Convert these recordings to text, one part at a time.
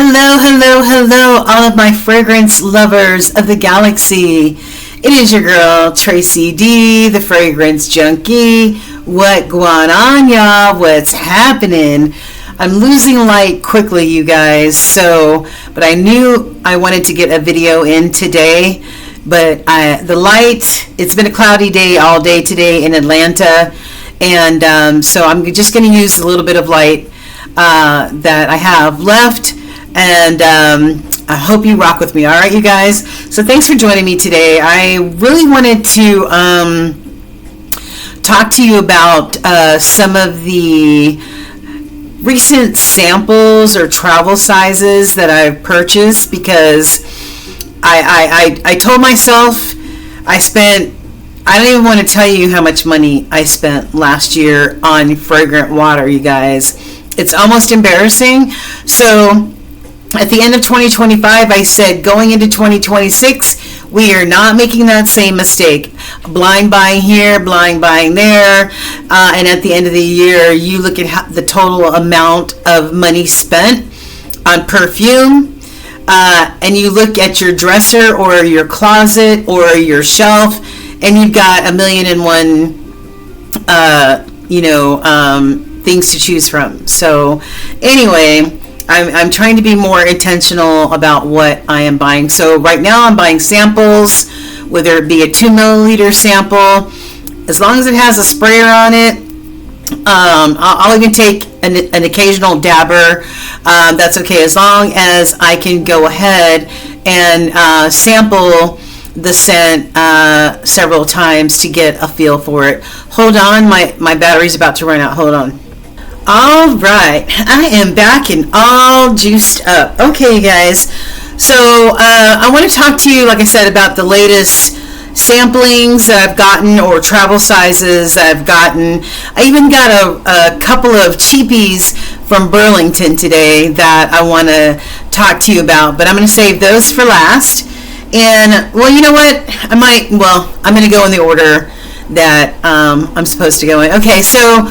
Hello, hello, hello, all of my fragrance lovers of the galaxy. It is your girl, Tracy D, the fragrance junkie. What going on, y'all? What's happening? I'm losing light quickly, you guys, but I knew I wanted to get a video in today, but the light, it's been a cloudy day all day today in Atlanta, and so I'm just going to use a little bit of light that I have left. And I hope you rock with me. All right, you guys. So thanks for joining me today. I really wanted to talk to you about some of the recent samples or travel sizes that I've purchased, because I told myself I don't even want to tell you how much money I spent last year on fragrant water, you guys. It's almost embarrassing. So at the end of 2025, I said going into 2026, we are not making that same mistake. Blind buying here, blind buying there. And at the end of the year, you look at the total amount of money spent on perfume. And you look at your dresser or your closet or your shelf, and you've got 1,000,001, things to choose from. So anyway, I'm trying to be more intentional about what I am buying. So right now I'm buying samples, whether it be a 2 milliliter sample, as long as it has a sprayer on it. I'll even take an occasional dabber. That's okay, as long as I can go ahead and sample the scent several times to get a feel for it. Hold on, my battery's about to run out. Hold on. All right, I am back and all juiced up. Okay, guys, so I want to talk to you, like I said, about the latest samplings that I've gotten, or travel sizes that I've gotten. I even got a couple of cheapies from Burlington today that I want to talk to you about, but I'm going to save those for last. And, well, you know what? I'm going to go in the order that I'm supposed to go in. Okay, so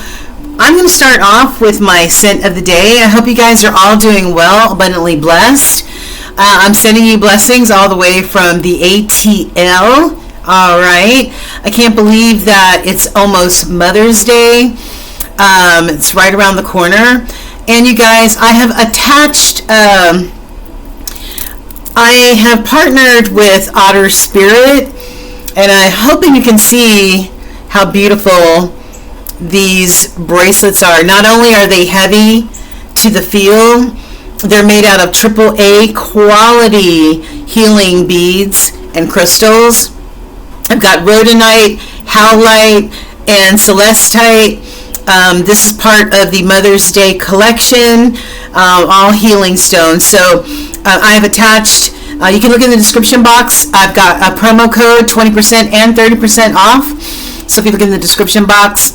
I'm going to start off with my scent of the day. I hope you guys are all doing well, abundantly blessed. I'm sending you blessings all the way from the ATL. All right. I can't believe that it's almost Mother's Day. It's right around the corner. And you guys, I have attached, I have partnered with Otter Spirit, and I'm hoping you can see how beautiful these bracelets are. Not only are they heavy to the feel, they're made out of AAA quality healing beads and crystals. I've got rhodonite, howlite, and celestite. This is part of the Mother's Day collection, all healing stones. So I've attached, you can look in the description box. I've got a promo code, 20% and 30% off. So if you look in the description box,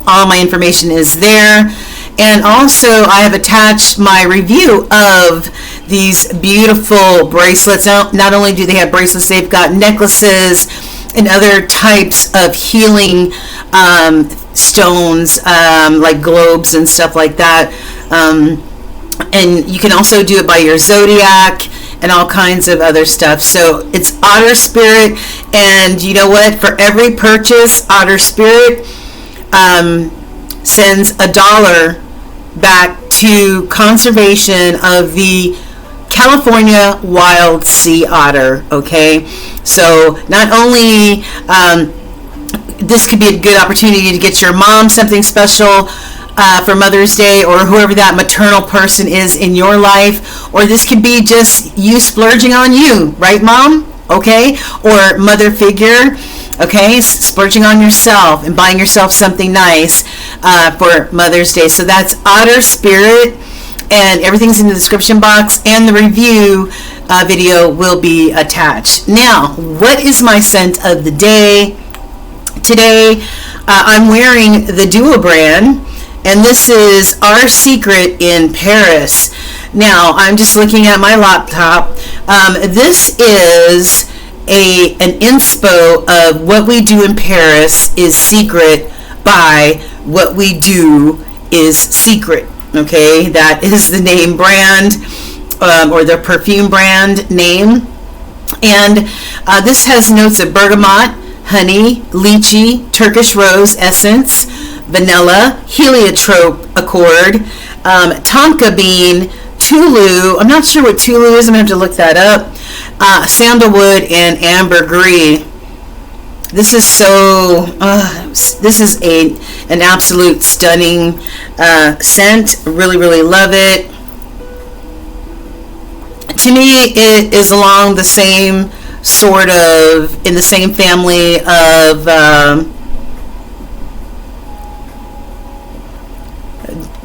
all my information is there. And also I have attached my review of these beautiful bracelets. Not only do they have bracelets, they've got necklaces and other types of healing stones, like globes and stuff like that. And you can also do it by your zodiac and all kinds of other stuff. So it's Otter Spirit, and you know what? For every purchase, Otter Spirit sends $1 back to conservation of the California wild sea otter. Okay, so not only this could be a good opportunity to get your mom something special for Mother's Day, or whoever that maternal person is in your life, or this could be just you splurging on you, right, Mom? Okay, or mother figure. Okay, splurging on yourself and buying yourself something nice for Mother's Day. So that's Otter Spirit, and everything's in the description box, and the review video will be attached. Now, what is my scent of the day? Today, I'm wearing the Duo brand, and this is Our Secret in Paris. Now, I'm just looking at my laptop. This is an inspo of What We Do in Paris is Secret by What We Do is Secret. Okay, that is the name brand. or their perfume brand name. And this has notes of bergamot, honey, lychee, Turkish rose essence, vanilla, heliotrope accord, tonka bean, Tulu. I'm not sure what Tulu is. I'm going to have to look that up. Sandalwood and ambergris. This is so. This is an absolute stunning scent. Really, really love it. To me, it is along the same sort of, in the same family of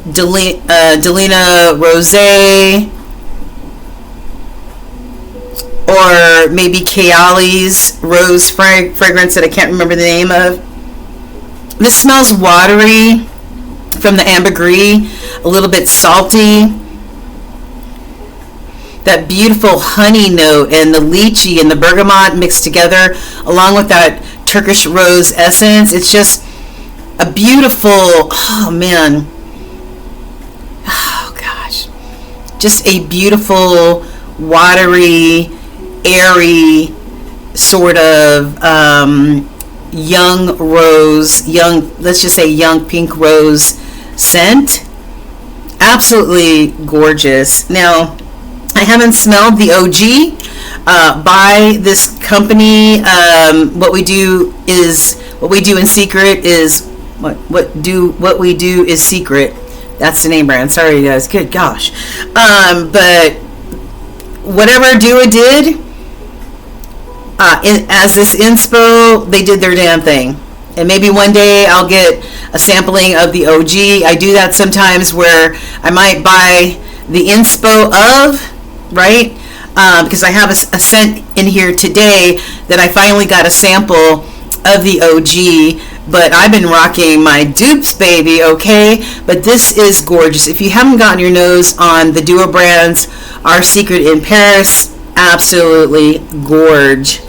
Delina Rosé, or maybe Kayali's rose fragrance that I can't remember the name of. This smells watery from the ambergris, a little bit salty. That beautiful honey note and the lychee and the bergamot mixed together, along with that Turkish rose essence. It's just a beautiful, oh man, oh gosh, just a beautiful, watery, airy sort of young rose, let's just say young pink rose scent. Absolutely gorgeous. Now, I haven't smelled the OG by this company. What we do in secret is what we do is secret. That's the name brand. Sorry, you guys. Good gosh. But whatever Dua did, as this inspo, they did their damn thing. And maybe one day I'll get a sampling of the OG. I do that sometimes where I might buy the inspo of, right? Because I have a scent in here today that I finally got a sample of the OG, but I've been rocking my dupes, baby, okay? But this is gorgeous. If you haven't gotten your nose on the Duo brands, Our Secret in Paris, absolutely gorge.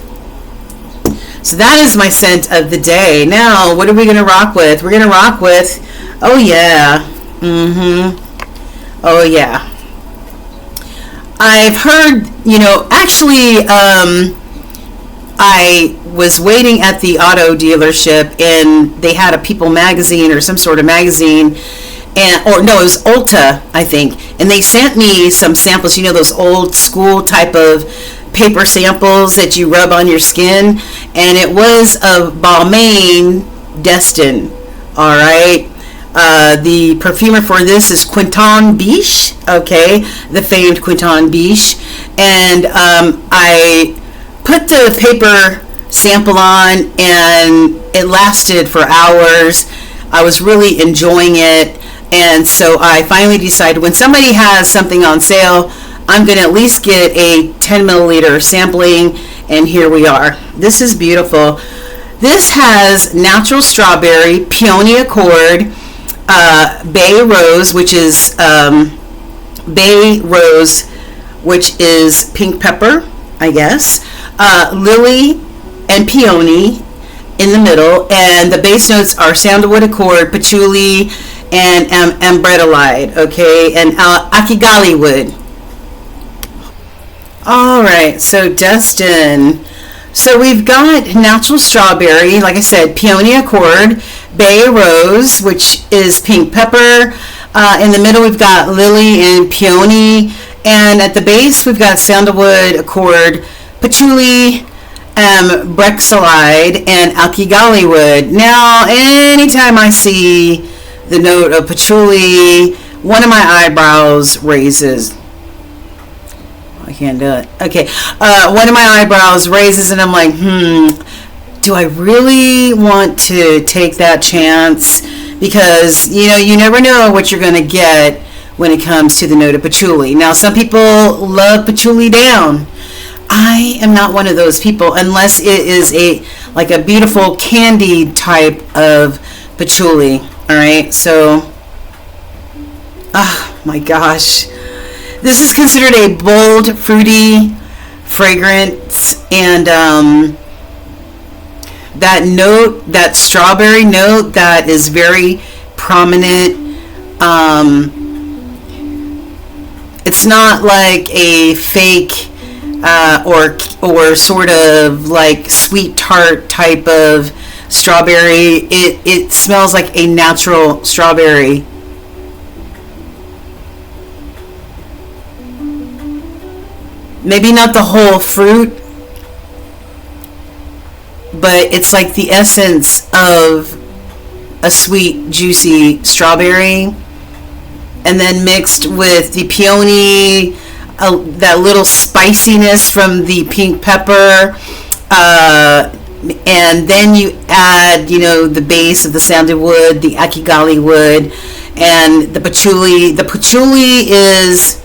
So that is my scent of the day. Now, what are we going to rock with? We're going to rock with, oh yeah, oh yeah. I've heard, actually, I was waiting at the auto dealership, and they had a People magazine or some sort of magazine, it was Ulta, I think, and they sent me some samples, those old school type of paper samples that you rub on your skin, and it was of Balmain Destin, all right? The perfumer for this is Quentin Biche, okay, the famed Quentin Biche, and I put the paper sample on, and it lasted for hours. I was really enjoying it, and so I finally decided when somebody has something on sale, I'm going to at least get a 10 milliliter sampling, and here we are. This is beautiful. This has natural strawberry, peony accord, bay rose, which is pink pepper, I guess, lily and peony in the middle, and the base notes are sandalwood accord, patchouli, and ambretolide, okay, and akigali wood. All right, so Destin. So we've got natural strawberry, like I said, peony accord, bay rose, which is pink pepper. In the middle, we've got lily and peony. And at the base, we've got sandalwood accord, patchouli, brexolide, and akigali wood. Now, anytime I see the note of patchouli, one of my eyebrows raises. I can't do it. Okay. One of my eyebrows raises, and I'm like, do I really want to take that chance? Because, you never know what you're going to get when it comes to the note of patchouli. Now, some people love patchouli down. I am not one of those people unless it is a beautiful candy type of patchouli. All right. So, oh my gosh. This is considered a bold, fruity fragrance, and that note, that strawberry note that is very prominent, it's It's not like a fake or sort of like sweet tart type of strawberry. It smells like a natural strawberry. Maybe not the whole fruit, but it's like the essence of a sweet, juicy strawberry, and then mixed with the peony, that little spiciness from the pink pepper, and then you add, the base of the sandalwood, the akigali wood, and the patchouli. The patchouli is,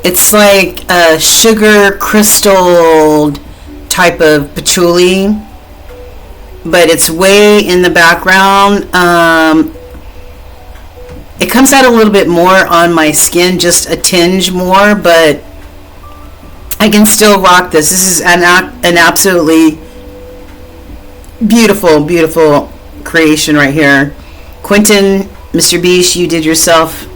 it's like a sugar crystal type of patchouli, but it's way in the background. It comes out a little bit more on my skin, just a tinge more, but I can still rock this. This is an absolutely beautiful, beautiful creation right here. Quentin, Mr. Beach, you did yourself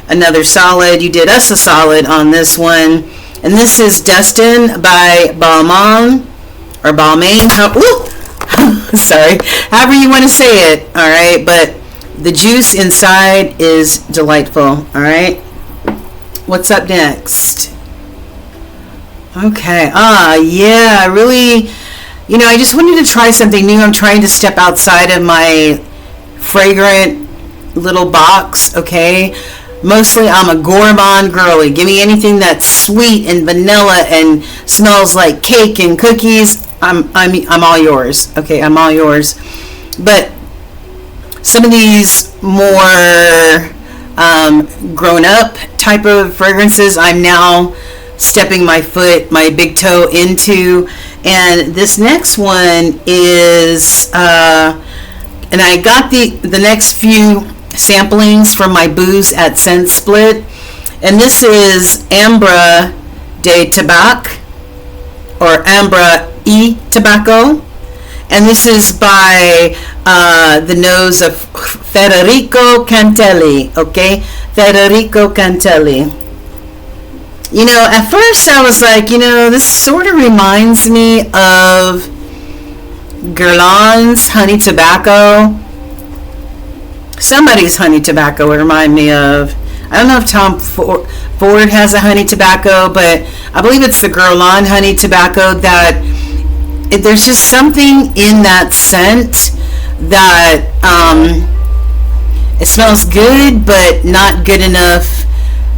another solid. You did us a solid on this one. And this is Destin by Balmain, or Balmain. Sorry. However you want to say it. All right. But the juice inside is delightful. All right. What's up next? Okay. Yeah. Really, I just wanted to try something new. I'm trying to step outside of my fragrant little box. Okay. Mostly I'm a gourmand girly. Give me anything that's sweet and vanilla and smells like cake and cookies. I'm all yours. Okay, I'm all yours. But some of these more grown up type of fragrances, I'm now stepping my big toe into. And this next one is, and I got the next few samplings from my booze at Scent Split, and this is Ambra de Tabacco, or Ambra e Tabacco, and this is by the nose of Federico Cantelli. Okay, Federico Cantelli. At first I was like, this sort of reminds me of Guerlain's Honey Tobacco. Somebody's Honey Tobacco would remind me of. I don't know if Tom Ford has a Honey Tobacco, but I believe it's the Guerlain Honey Tobacco. That there's just something in that scent that it smells good, but not good enough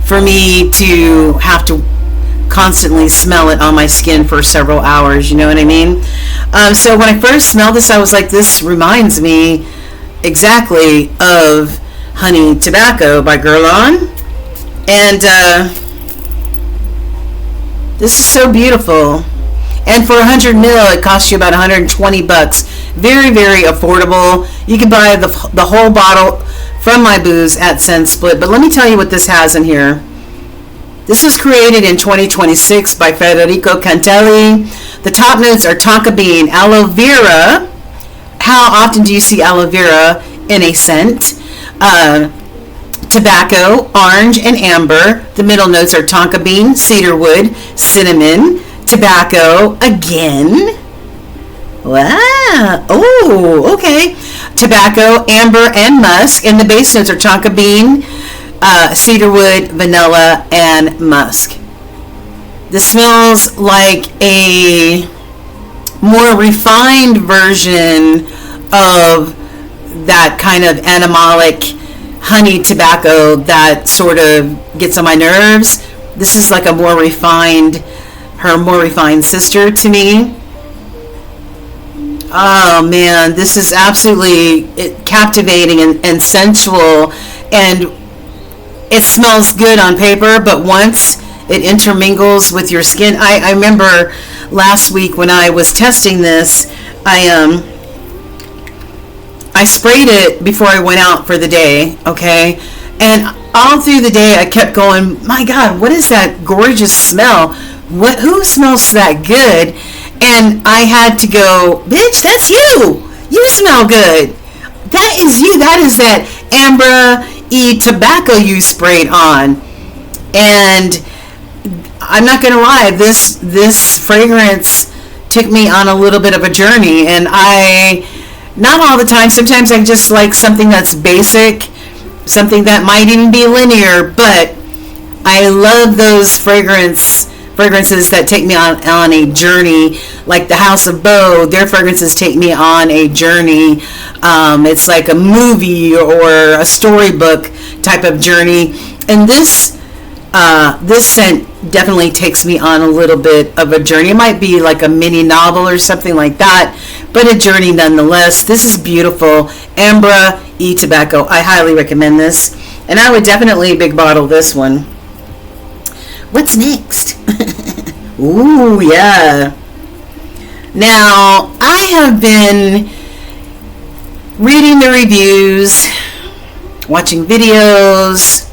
for me to have to constantly smell it on my skin for several hours. You know what I mean? So when I first smelled this, I was like, this reminds me exactly of Honey Tobacco by Guerlain. And this is so beautiful. And for 100 ml, it costs you about $120. Very, very affordable. You can buy the whole bottle from my booze at Scent Split. But let me tell you what this has in here. This was created in 2026 by Federico Cantelli. The top notes are tonka bean, aloe vera. How often do you see aloe vera in a scent? Tobacco, orange, and amber. The middle notes are tonka bean, cedarwood, cinnamon, tobacco again. Wow. Oh, okay. Tobacco, amber, and musk. And the base notes are tonka bean, cedarwood, vanilla, and musk. This smells like a more refined version of that kind of animalic honey tobacco that sort of gets on my nerves. This is like her more refined sister to me. Oh man, this is absolutely captivating and sensual, and it smells good on paper, but once it intermingles with your skin, I remember last week when I was testing this, I sprayed it before I went out for the day, okay? And all through the day, I kept going, my God, what is that gorgeous smell? Who smells that good? And I had to go, bitch, that's you. You smell good. That is you. That is that Ambra Tabacco you sprayed on. And I'm not gonna lie, this fragrance took me on a little bit of a journey, and not all the time, sometimes I just like something that's basic, something that might even be linear, but I love those fragrances that take me on a journey, like the House of Beau. Their fragrances take me on a journey. It's like a movie or a storybook type of journey, and this scent definitely takes me on a little bit of a journey. It might be like a mini novel or something like that, but a journey nonetheless. This is beautiful. Ambra Tabacco. I highly recommend this, and I would definitely big bottle this one. What's next? Ooh, yeah. Now, I have been reading the reviews, watching videos,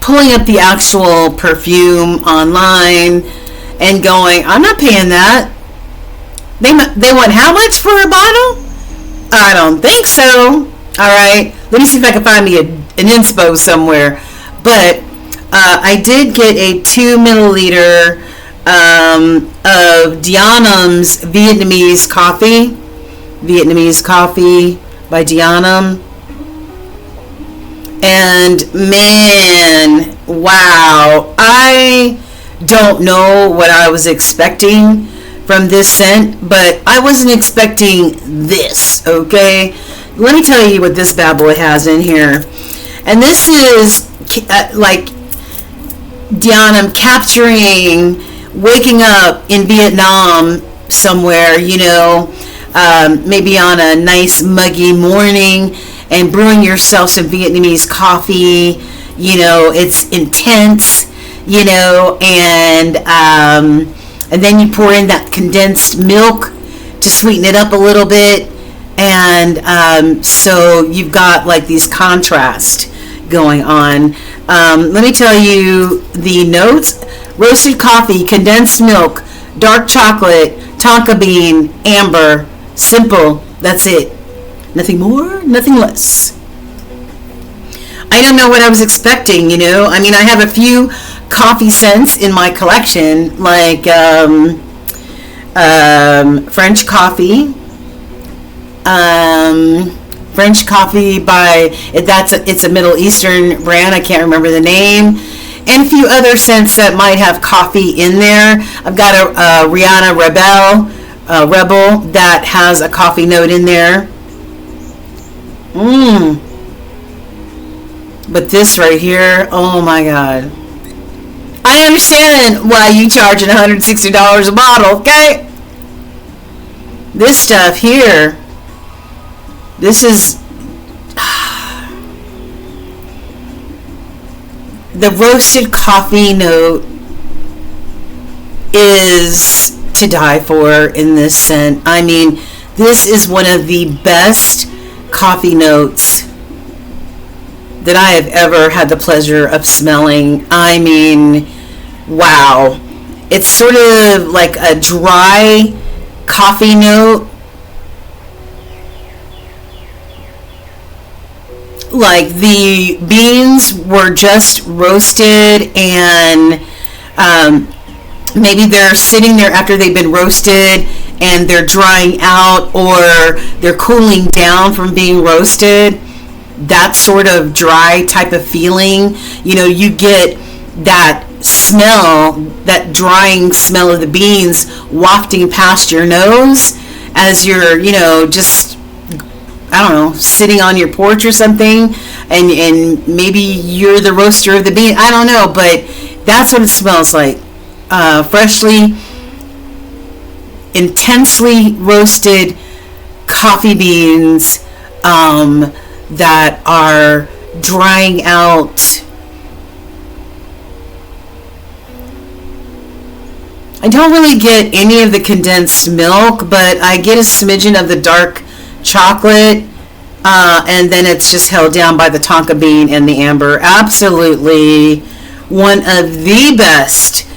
pulling up the actual perfume online and going, I'm not paying that. They want how much for a bottle? I don't think so. All right, let me see if I can find me an inspo somewhere. But I did get a 2 milliliter of Dianum's Vietnamese Coffee by Dianum. And man, wow, I don't know what I was expecting from this scent, but I wasn't expecting this, okay? Let me tell you what this bad boy has in here. And this is like Dianum capturing, waking up in Vietnam somewhere, maybe on a nice muggy morning, and brewing yourself some Vietnamese coffee. It's intense, and then you pour in that condensed milk to sweeten it up a little bit, and so you've got like these contrasts going on. Let me tell you the notes: roasted coffee, condensed milk, dark chocolate, tonka bean, amber. Simple. That's it. Nothing more, nothing less. I don't know what I was expecting, I mean, I have a few coffee scents in my collection, like French coffee. French coffee by, it's a Middle Eastern brand, I can't remember the name. And a few other scents that might have coffee in there. I've got a Rihanna Rebel that has a coffee note in there. But this right here, oh my god. I understand why you charging $160 a bottle, okay? This stuff here, this is the roasted coffee note is to die for in this scent. I mean, this is one of the best coffee notes that I have ever had the pleasure of smelling. I mean, wow. It's sort of like a dry coffee note, like the beans were just roasted, and maybe they're sitting there after they've been roasted and they're drying out, or they're cooling down from being roasted. That sort of dry type of feeling, you get that smell, that drying smell of the beans wafting past your nose as you're, just, I don't know, sitting on your porch or something, and maybe you're the roaster of the bean. I don't know, but that's what it smells like. Freshly, intensely roasted coffee beans that are drying out. I don't really get any of the condensed milk, but I get a smidgen of the dark chocolate, and then it's just held down by the tonka bean and the amber. Absolutely one of the best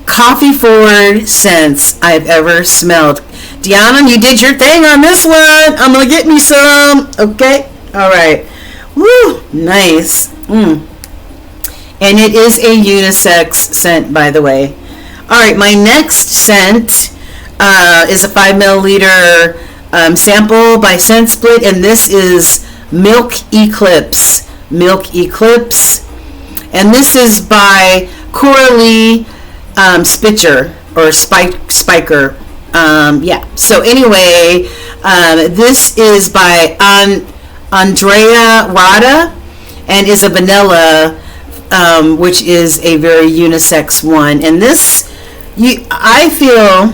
coffee forward scents I've ever smelled. Diana, you did your thing on this one. I'm gonna get me some. Okay, all right. Woo, nice. And it is a unisex scent, by the way. All right, my next scent is a 5 milliliter sample by Scent Split, and this is Milk Eclipse. Milk Eclipse. And this is by Coralie Spitzer, or Spiker. Yeah. So anyway, this is by Andreea Rada, and is a vanilla, which is a very unisex one. And this, I feel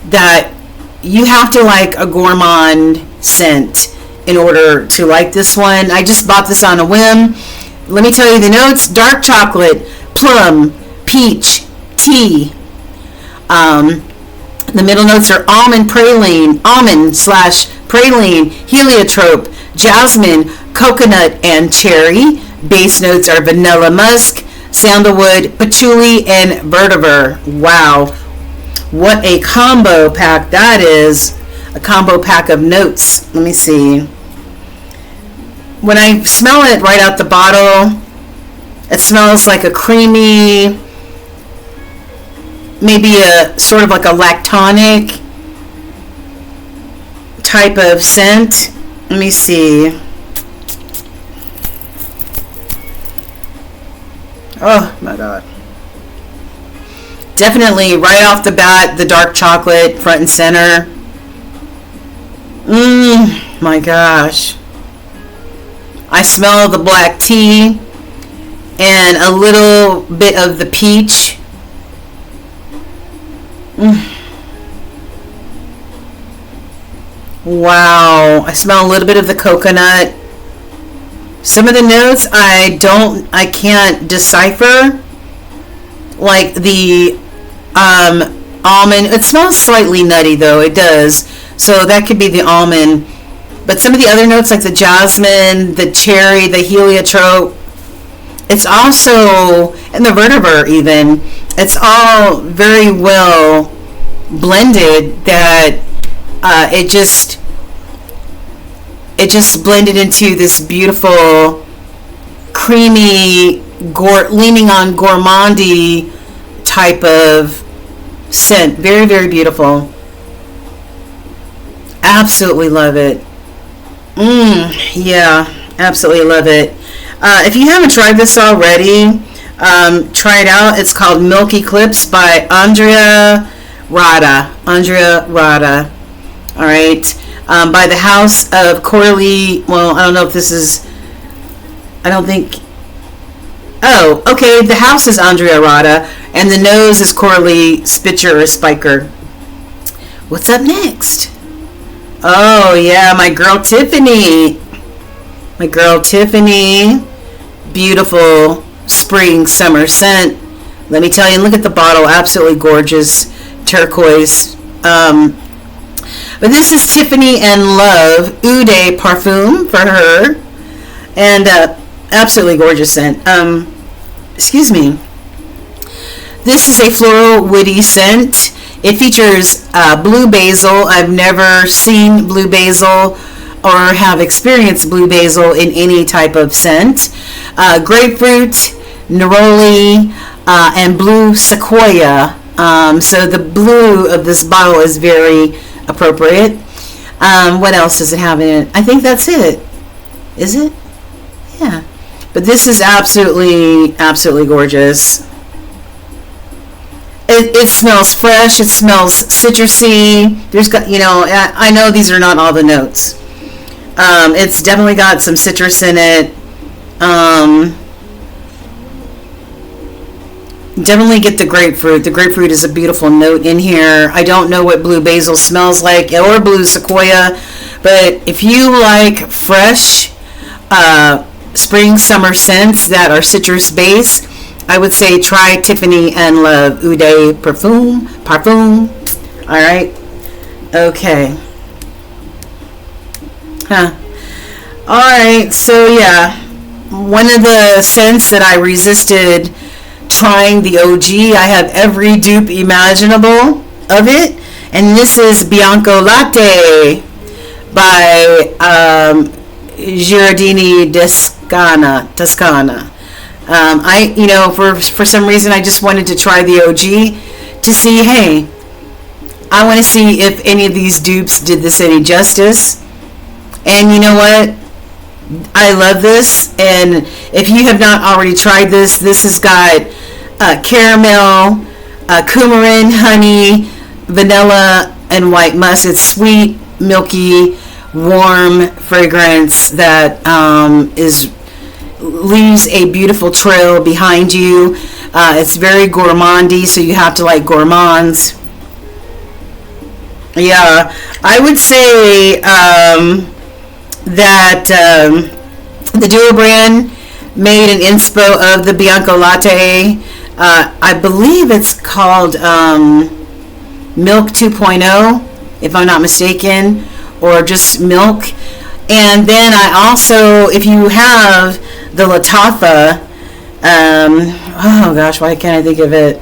that you have to like a gourmand scent in order to like this one. I just bought this on a whim. Let me tell you the notes: dark chocolate, plum, peach, tea. The middle notes are almond slash praline, heliotrope, jasmine, coconut, and cherry. Base notes are vanilla, musk, sandalwood, patchouli, and vetiver. Wow, what a combo pack that is. A combo pack of notes. Let me see. When I smell it right out the bottle, it smells like a creamy, maybe a sort of like a lactonic type of scent. Let me see. Oh my god. Definitely right off the bat, the dark chocolate front and center. My gosh. I smell the black tea and a little bit of the peach. Wow. I smell a little bit of the coconut. Some of the notes I can't decipher. Like the almond. It smells slightly nutty though. It does. So that could be the almond. But some of the other notes, like the jasmine, the cherry, the heliotrope, it's also, and the vetiver even, it's all very well blended that it just blended into this beautiful, creamy, leaning on gourmandy type of scent. Very, very beautiful. Absolutely love it. Yeah, absolutely love it. If you haven't tried this already, try it out. It's called Milk Eclipse by Andreea Rada. All right. By the house of Coralie. Well, I don't know if this is. I don't think. Oh, okay. The house is Andreea Rada, and the nose is Coralie Spitzer or Spiker. What's up next? Oh yeah, my girl Tiffany. Beautiful spring summer scent. Let me tell you, look at the bottle, absolutely gorgeous turquoise. But this is Tiffany and Love Eau de Parfum for her, and absolutely gorgeous scent. Excuse me. This is a floral woody scent. It features blue basil. I've never seen blue basil or have experienced blue basil in any type of scent. Grapefruit, neroli, and blue sequoia. So the blue of this bottle is very appropriate. What else does it have in it? I think that's it. Is it? Yeah. But this is absolutely, absolutely gorgeous. It smells fresh. It smells citrusy. There's got, I know these are not all the notes. It's definitely got some citrus in it. Definitely get the grapefruit. The grapefruit is a beautiful note in here. I don't know what blue basil smells like or blue sequoia, but if you like fresh spring summer scents that are citrus based, I would say try Tiffany and Love Eau de Parfum. All right. Okay. All right. So yeah, one of the scents that I resisted trying the OG. I have every dupe imaginable of it, and this is Bianco Latte by Giardini Toscana. For some reason, I just wanted to try the OG to see, hey, I want to see if any of these dupes did this any justice. And you know what? I love this. And if you have not already tried this, this has got caramel, coumarin, honey, vanilla, and white musk. It's sweet, milky, warm fragrance that leaves a beautiful trail behind you. It's very gourmandy, so you have to like gourmands. Yeah, I would say that the Duo brand made an inspo of the Bianco Latte. I believe it's called Milk 2.0, if I'm not mistaken, or just milk. And then I also, if you have the Lataffa, oh gosh, why can't I think of it?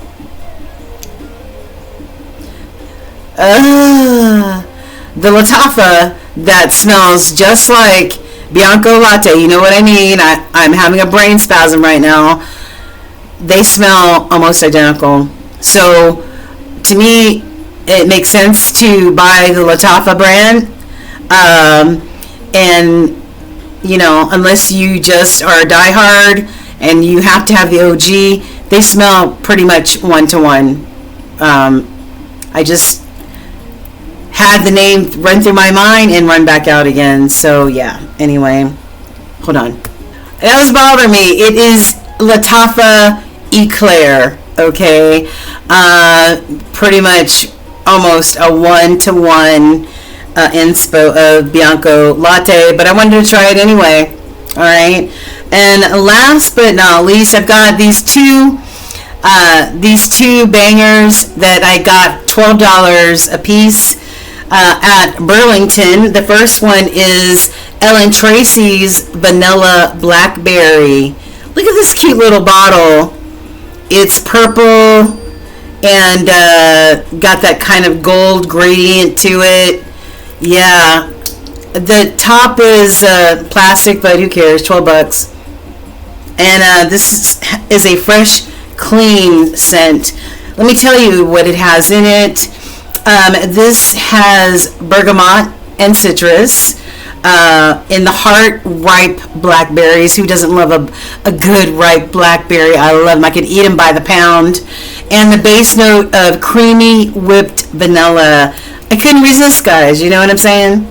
The Lataffa that smells just like Bianco Latte. You know what I mean? I'm having a brain spasm right now. They smell almost identical. So to me, it makes sense to buy the Lataffa brand. And unless you just are a diehard and you have to have the OG, they smell pretty much one-to-one. I just had the name run through my mind and run back out again. So yeah, anyway, hold on. That was bothering me. It is Lataffa Eclair, okay? Pretty much almost a one-to-one inspo of Bianco Latte, but I wanted to try it anyway. All right, and last but not least, I've got these two bangers that I got $12 a piece at Burlington. The first one is Tracy's Vanilla Blackberry. Look at this cute little bottle. It's purple and got that kind of gold gradient to it. Yeah, the top is plastic, but who cares? $12. And this is a fresh, clean scent. Let me tell you what it has in it. This has bergamot and citrus. In the heart, ripe blackberries. Who doesn't love a good ripe blackberry? I love them. I could eat them by the pound. And the base note of creamy whipped vanilla. I couldn't resist, guys. You know what I'm saying?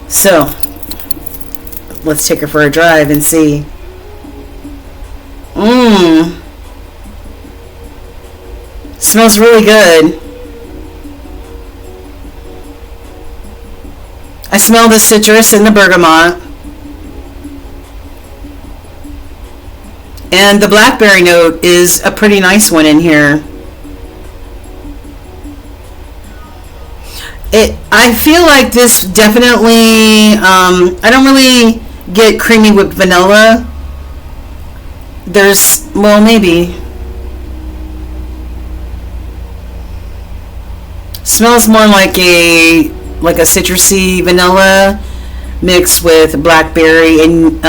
So, let's take her for a drive and see. Smells really good. I smell the citrus and the bergamot. And the blackberry note is a pretty nice one in here. I feel like this definitely, I don't really get creamy whipped vanilla. Well, maybe. Smells more like a citrusy vanilla mixed with blackberry, and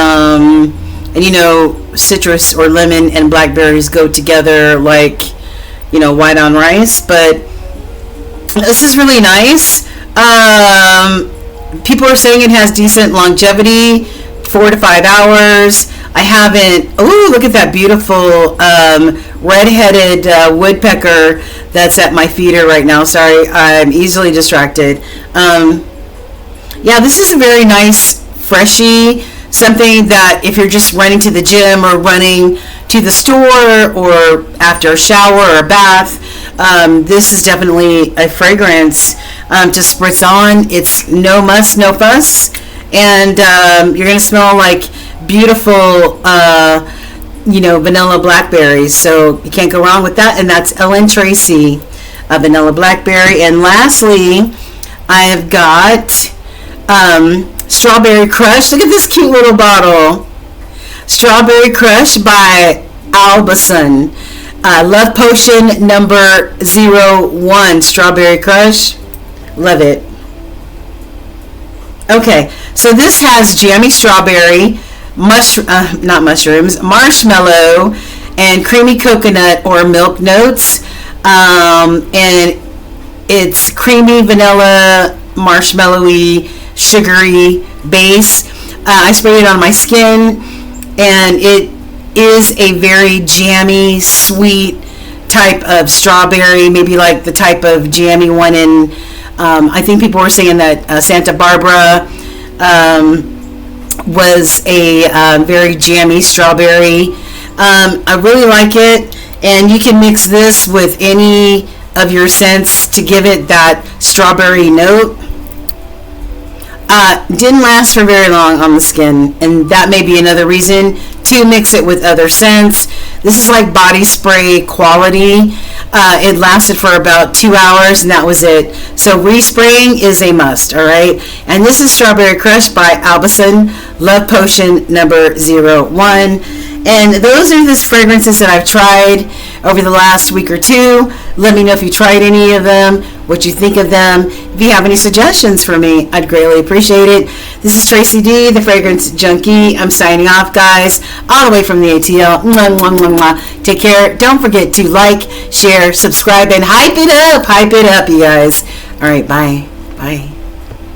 citrus or lemon and blackberries go together like, white on rice. But this is really nice. People are saying it has decent longevity, 4 to 5 hours. I haven't. Oh, look at that beautiful red-headed woodpecker that's at my feeder right now. Sorry, I'm easily distracted. Yeah, this is a very nice, freshy, something that if you're just running to the gym or running to the store or after a shower or a bath, this is definitely a fragrance to spritz on. It's no muss, no fuss, and you're going to smell like beautiful, vanilla blackberries. So you can't go wrong with that. And that's Tracy, vanilla blackberry. And lastly, I have got Strawberry Crush. Look at this cute little bottle. Strawberry Crush by Aubusson. Love Potion number 01. Strawberry Crush. Love it. Okay, so this has jammy strawberry, not mushrooms, marshmallow, and creamy coconut or milk notes. And it's creamy vanilla, marshmallowy, sugary base. I sprayed it on my skin, and it is a very jammy, sweet type of strawberry, maybe like the type of jammy one in, I think people were saying that Santa Barbara was a very jammy strawberry. I really like it, and you can mix this with any of your scents to give it that strawberry note. Didn't last for very long on the skin, and that may be another reason to mix it with other scents. This is like body spray quality. It lasted for about 2 hours, and that was it. So respraying is a must, all right? And this is Strawberry Crush by Aubusson Love Potion number 01. And those are the fragrances that I've tried over the last week or two. Let me know if you tried any of them, what you think of them. If you have any suggestions for me, I'd greatly appreciate it. This is Tracy D, the Fragrance Junkie. I'm signing off, guys, all the way from the ATL. Mwah, mwah, mwah, mwah. Take care. Don't forget to like, share, subscribe, and hype it up, you guys. All right, bye. Bye.